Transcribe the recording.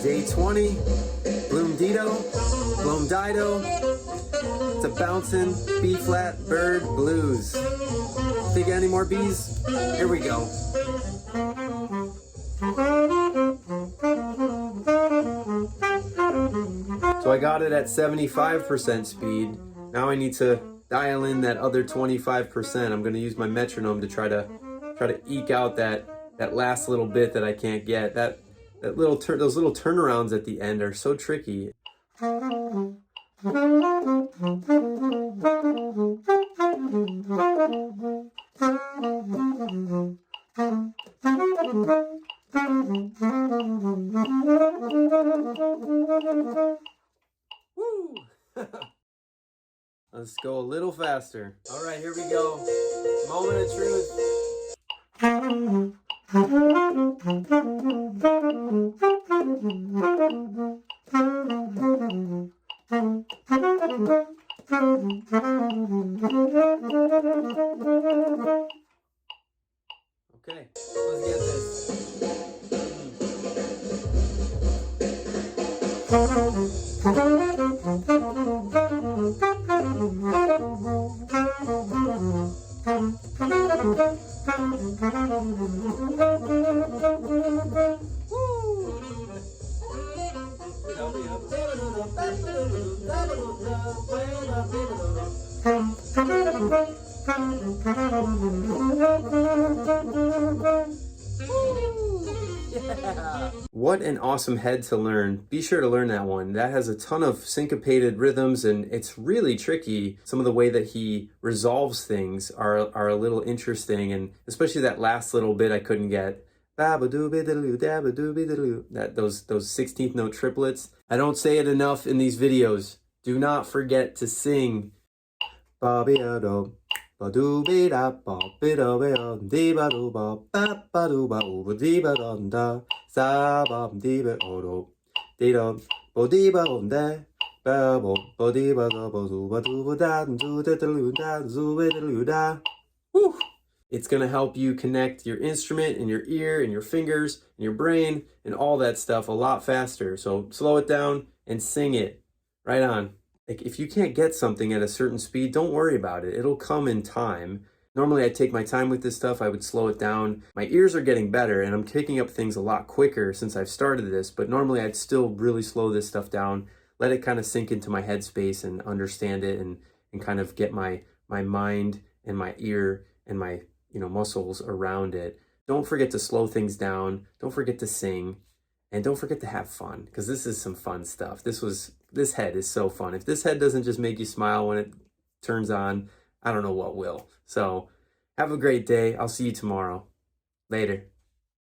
Day 20, Bloomdido. It's a bouncing B-flat bird blues. Think any more B's? Here we go. So I got it at 75% speed. Now I need to dial in that other 25%. I'm gonna use my metronome to try to eke out that last little bit that I can't get. Those little turnarounds at the end are so tricky. Woo! Let's go a little faster. All right, here we go. Moment of truth. Okay, let's get this. Yeah. What an awesome head to learn. Be sure to learn that one. That has a ton of syncopated rhythms and it's really tricky. Some of the way that he resolves things are a little interesting, and especially that last little bit I couldn't get. That those 16th note triplets. I don't say it enough in these videos. Do not forget to sing. Woo! It's going to help you connect your instrument and your ear and your fingers and your brain and all that stuff a lot faster. So slow it down and sing it. Right on. Like, if you can't get something at a certain speed, don't worry about it. It'll come in time. Normally I take my time with this stuff. I would slow it down. My ears are getting better and I'm picking up things a lot quicker since I've started this, but normally I'd still really slow this stuff down, let it kind of sink into my headspace and understand it and kind of get my mind and my ear and my muscles around it. Don't forget to slow things down. Don't forget to sing. And don't forget to have fun, because this is some fun stuff. This head is so fun. If this head doesn't just make you smile when it turns on, I don't know what will. So have a great day. I'll see you tomorrow. Later.